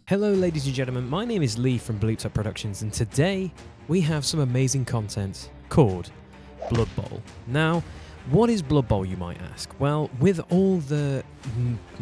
Hello ladies and gentlemen, my name is Lee from Bleeps Up Productions, and today we have some amazing content called Blood Bowl. Now, what is Blood Bowl, you might ask? Well, with all the,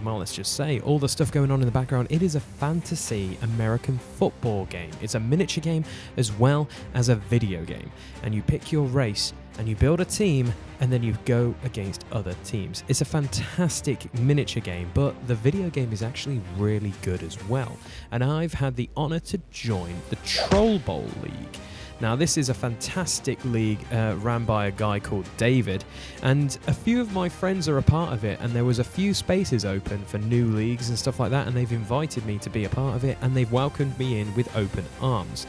let's just say, all the stuff going on in the background, it is a fantasy American football game. It's a miniature game as well as a video game. And you pick your race, and you build a team, and then you go against other teams. It's a fantastic miniature game, but the video game is actually really good as well. And I've had the honor to join the Troll Bowl League. Now, this is a fantastic league ran by a guy called David, and a few of my friends are a part of it, and there was a few spaces open for new leagues and stuff like that, and they've invited me to be a part of it, and they've welcomed me in with open arms.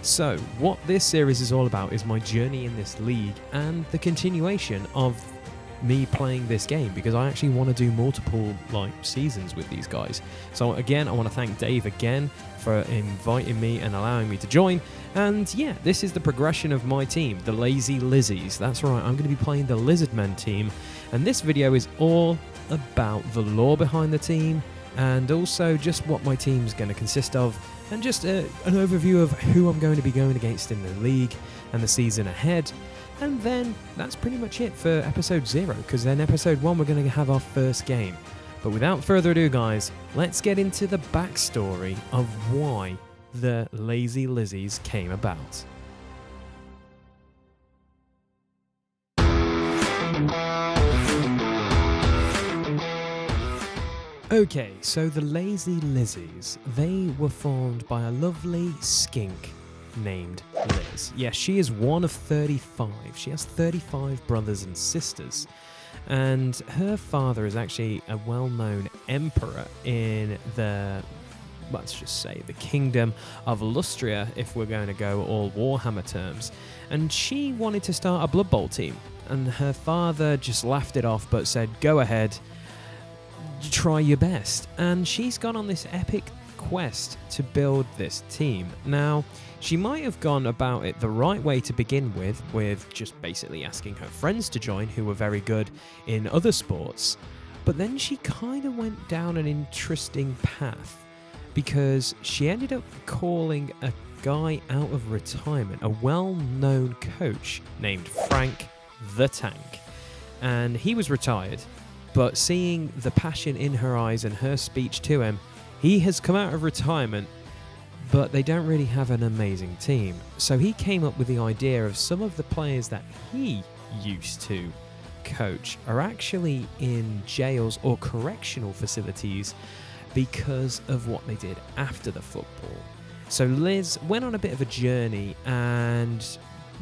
So, what this series is all about is my journey in this league and the continuation of me playing this game, because I actually want to do multiple seasons with these guys. So again, I want to thank Dave again for inviting me and allowing me to join. And yeah, this is the progression of my team, the Lazy Lizzies. That's right, I'm going to be playing the Lizardmen team, and this video is all about the lore behind the team and also just what my team's going to consist of, and just an overview of who I'm going to be going against in the league and the season ahead. And then that's pretty much it for episode 0, because then episode 1 we're going to have our first game. But without further ado, guys, let's get into the backstory of why the Lazy Lizzies came about. Okay, so the Lazy Lizzies, they were formed by a lovely skink named Liz. Yes, she is one of 35. She has 35 brothers and sisters. And her father is actually a well-known emperor in the, let's just say, the kingdom of Lustria, if we're going to go all Warhammer terms. And she wanted to start a Blood Bowl team. And her father just laughed it off, but said, go ahead, try your best. And she's gone on this epic quest to build this team. Now, she might have gone about it the right way to begin with just basically asking her friends to join who were very good in other sports, but then she kind of went down an interesting path, because she ended up calling a guy out of retirement, a well-known coach named Frank the Tank, and he was retired, but seeing the passion in her eyes and her speech to him, he has come out of retirement, but they don't really have an amazing team. So he came up with the idea of some of the players that he used to coach are actually in jails or correctional facilities because of what they did after the football. So Liz went on a bit of a journey, and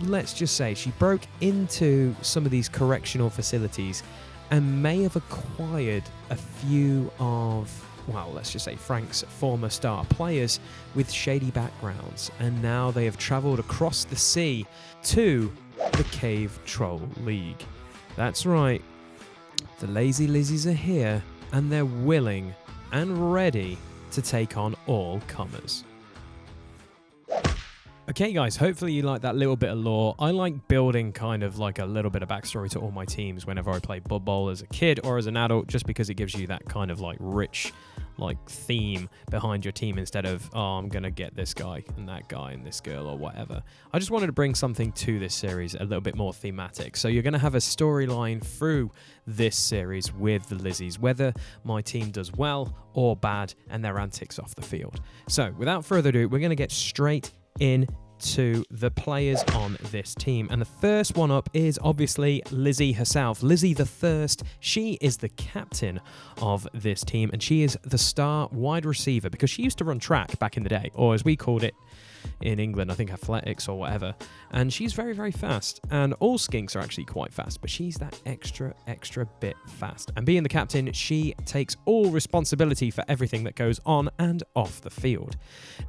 let's just say she broke into some of these correctional facilities and may have acquired a few of, well, let's just say Frank's former star players with shady backgrounds, and now they have travelled across the sea to the Cave Troll League. That's right, the Lazy Lizzies are here, and they're willing and ready to take on all comers. Okay guys, hopefully you like that little bit of lore. I like building kind of like a little bit of backstory to all my teams whenever I play Blood Bowl as a kid or as an adult, just because it gives you that kind of like rich theme behind your team, instead of, oh, I'm gonna get this guy and that guy and this girl or whatever. I just wanted to bring something to this series a little bit more thematic. So you're gonna have a storyline through this series with the Lizzies, whether my team does well or bad, and their antics off the field. So without further ado, we're gonna get straight into the players on this team, and the first one up is obviously Lizzie herself, Lizzie the Thirst. She is the captain of this team, and she is the star wide receiver, because she used to run track back in the day, or as we called it in England, I think athletics or whatever, and she's very, very fast, and all skinks are actually quite fast, but she's that extra bit fast, and being the captain, she takes all responsibility for everything that goes on and off the field.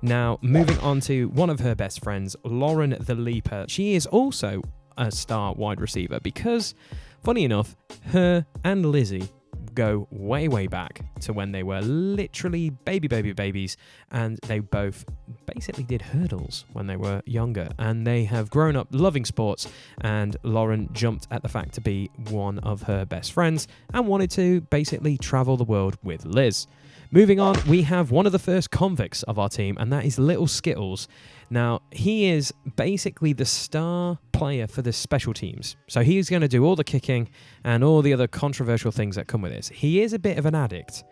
Now, moving on to one of her best friends, Lauren the Leaper. She is also a star wide receiver, because, funny enough, her and Lizzie go way, way back to when they were literally babies, and they both basically did hurdles when they were younger, and they have grown up loving sports, and Lauren jumped at the fact to be one of her best friends and wanted to basically travel the world with Liz. Moving on, we have one of the first convicts of our team, and that is Little Skittles. Now, he is basically the star player for the special teams. So he's going to do all the kicking and all the other controversial things that come with this. He is a bit of an addict,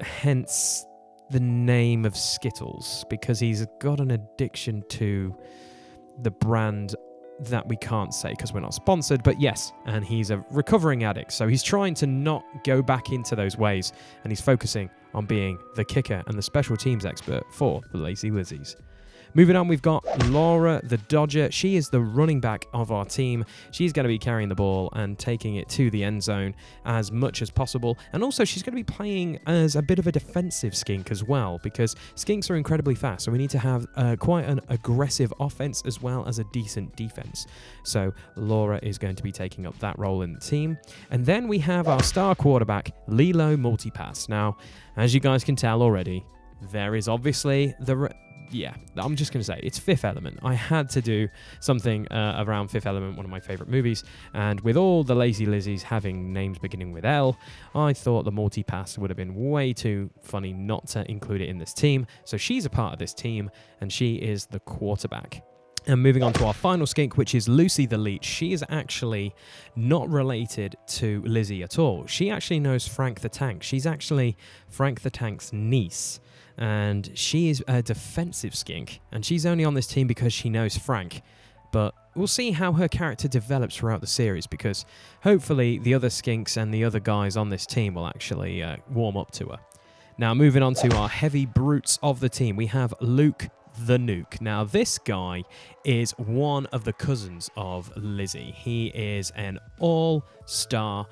hence the name of Skittles, because he's got an addiction to the brand that we can't say because we're not sponsored, but yes, and he's a recovering addict, so he's trying to not go back into those ways, and he's focusing on being the kicker and the special teams expert for the Lazy Lizzies. Moving on, we've got Laura the Dodger. She is the running back of our team. She's going to be carrying the ball and taking it to the end zone as much as possible. And also, she's going to be playing as a bit of a defensive skink as well, because skinks are incredibly fast. So we need to have quite an aggressive offense as well as a decent defense. So Laura is going to be taking up that role in the team. And then we have our star quarterback, Lilo Multipass. Now, as you guys can tell already, there is obviously I'm just going to say it's Fifth Element. I had to do something around Fifth Element, one of my favorite movies, and with all the Lazy Lizzies having names beginning with L, I thought the Multipass would have been way too funny not to include it in this team. So she's a part of this team, and she is the quarterback. And moving on to our final skink, which is Lucy the Leech. She is actually not related to Lizzie at all. She actually knows Frank the Tank. She's actually Frank the Tank's niece. And she is a defensive skink, and she's only on this team because she knows Frank. But we'll see how her character develops throughout the series, because hopefully the other skinks and the other guys on this team will actually warm up to her. Now, moving on to our heavy brutes of the team, we have Luke the Nuke. Now, this guy is one of the cousins of Lizzie. He is an all-star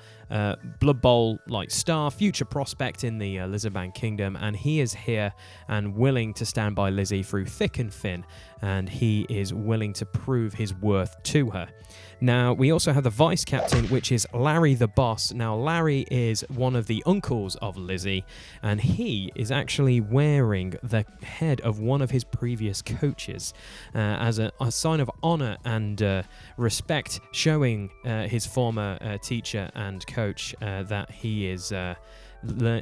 Blood Bowl star, future prospect in the Lizardman Kingdom, and he is here and willing to stand by Lizzie through thick and thin, and he is willing to prove his worth to her. Now, we also have the vice captain, which is Larry the Boss. Now, Larry is one of the uncles of Lizzie, and he is actually wearing the head of one of his previous coaches as a sign of honor and respect, showing his former teacher and coach that he is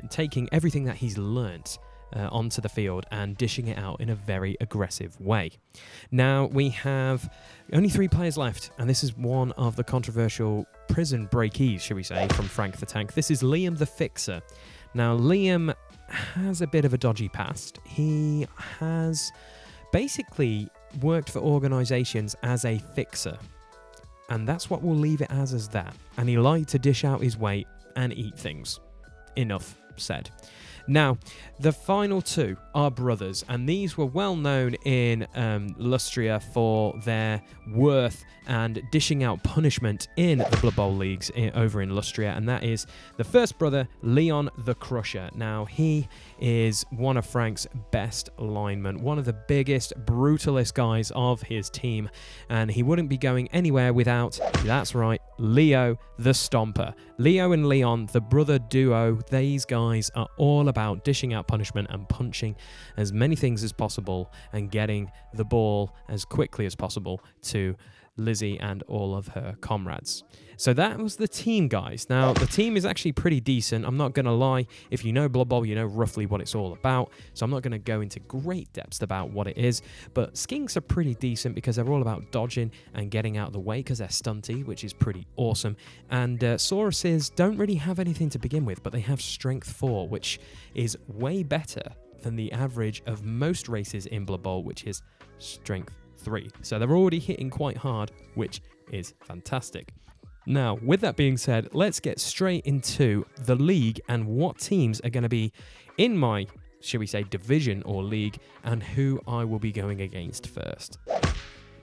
taking everything that he's learnt onto the field and dishing it out in a very aggressive way. Now, we have only 3 players left, and this is one of the controversial prison breakees, shall we say, from Frank the Tank. This is Liam the Fixer. Now, Liam has a bit of a dodgy past. He has basically worked for organisations as a fixer, and that's what we'll leave it as that. And he liked to dish out his weight and eat things. Enough said. Now, the final 2 are brothers, and these were well known in Lustria for their worth and dishing out punishment in the Blood Bowl leagues over in Lustria, and that is the first brother, Leon the Crusher. Now, he is one of Frank's best linemen, one of the biggest, brutalist guys of his team, and he wouldn't be going anywhere without, that's right, Leo the Stomper. Leo and Leon, the brother duo, these guys are all about dishing out punishment and punching as many things as possible and getting the ball as quickly as possible to Lizzie and all of her comrades. So that was the team, guys. Now, the team is actually pretty decent. I'm not going to lie. If you know Blood Bowl, you know roughly what it's all about. So I'm not going to go into great depths about what it is. But skinks are pretty decent because they're all about dodging and getting out of the way because they're stunty, which is pretty awesome. And Sauruses don't really have anything to begin with, but they have Strength 4, which is way better than the average of most races in Blood Bowl, which is Strength 3. So they're already hitting quite hard, which is fantastic. Now, with that being said, let's get straight into the league and what teams are going to be in my, shall we say, division or league, and who I will be going against first.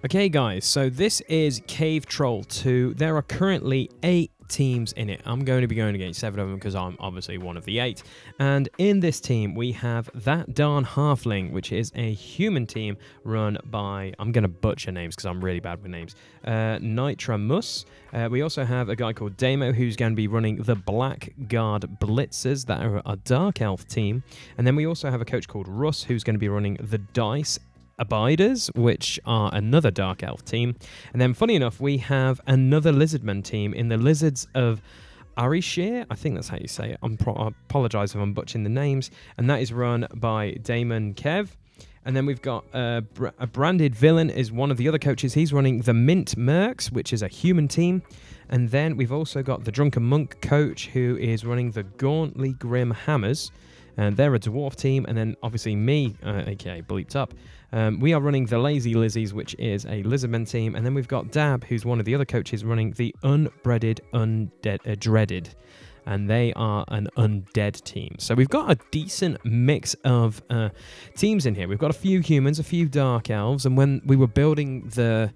Okay, guys, so this is Cave Troll 2. There are currently 8 teams in it. I'm going to be going against 7 of them because I'm obviously one of the 8. And in this team, we have That Darn Halfling, which is a human team run by, I'm going to butcher names because I'm really bad with names, Nitra Mus. We also have a guy called Damo who's going to be running the Blackguard Blitzers, that are a Dark Elf team. And then we also have a coach called Russ who's going to be running the Dice Abiders, which are another Dark Elf team. And then, funny enough, we have another Lizardman team in the Lizards of Arishir. I think that's how you say it. I apologise if I'm butchering the names. And that is run by Damon Kev. And then we've got a Branded Villain is one of the other coaches. He's running the Mint Mercs, which is a human team. And then we've also got the Drunken Monk coach, who is running the Gauntly Grim Hammers. And they're a dwarf team. And then, obviously, me, aka Bleeped Up, we are running the Lazy Lizzies, which is a Lizardman team. And then we've got Dab, who's one of the other coaches, running the Unbreaded Dreaded. And they are an undead team. So we've got a decent mix of teams in here. We've got a few humans, a few dark elves, and when we were building the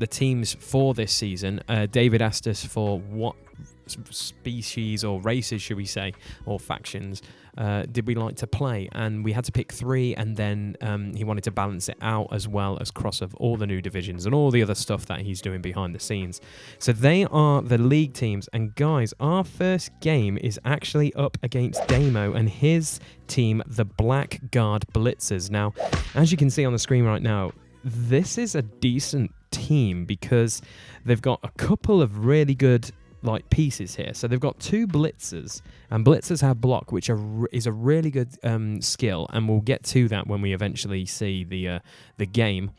teams for this season, David asked us for what species or races, should we say, or factions did we like to play, and we had to pick 3, and then he wanted to balance it out as well as cross of all the new divisions and all the other stuff that he's doing behind the scenes. So they are the league teams, and guys, our first game is actually up against Damo and his team, the Blackguard Blitzers. Now, as you can see on the screen right now, this is a decent team because they've got a couple of really good pieces here. So they've got 2 blitzers, and blitzers have block, which is a really good skill, and we'll get to that when we eventually see the game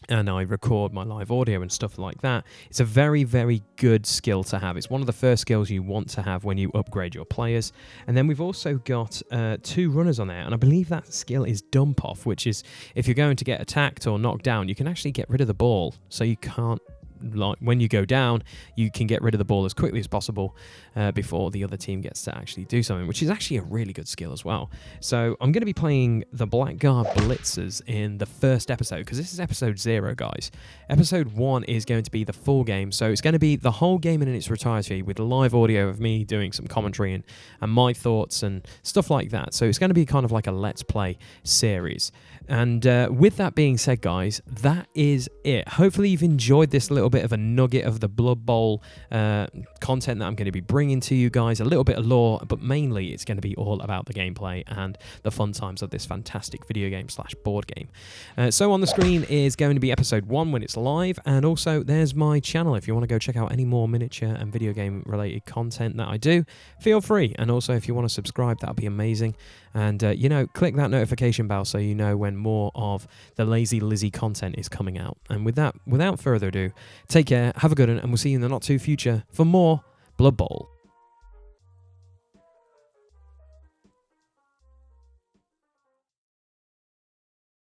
and I record my live audio and stuff like that. It's a very, very good skill to have. It's one of the first skills you want to have when you upgrade your players. And then we've also got 2 runners on there, and I believe that skill is Dump Off, which is if you're going to get attacked or knocked down, you can actually get rid of the ball, so you can't, when you go down, you can get rid of the ball as quickly as possible before the other team gets to actually do something, which is actually a really good skill as well. So I'm going to be playing the Blackguard Blitzers in the first episode, because this is episode 0, guys. Episode 1 is going to be the full game, so it's going to be the whole game in its entirety with live audio of me doing some commentary and my thoughts and stuff like that. So it's going to be kind of like a Let's Play series. And with that being said, guys, that is it. Hopefully you've enjoyed this little bit of a nugget of the Blood Bowl content that I'm going to be bringing to you guys. A little bit of lore, but mainly it's going to be all about the gameplay and the fun times of this fantastic video game / board game. So on the screen is going to be episode 1 when it's live, and also there's my channel. If you want to go check out any more miniature and video game related content that I do, feel free. And also if you want to subscribe, that would be amazing. And, click that notification bell so you know when more of the Lazy Lizzie content is coming out. And with that, without further ado, take care, have a good one, and we'll see you in the not too future for more Blood Bowl.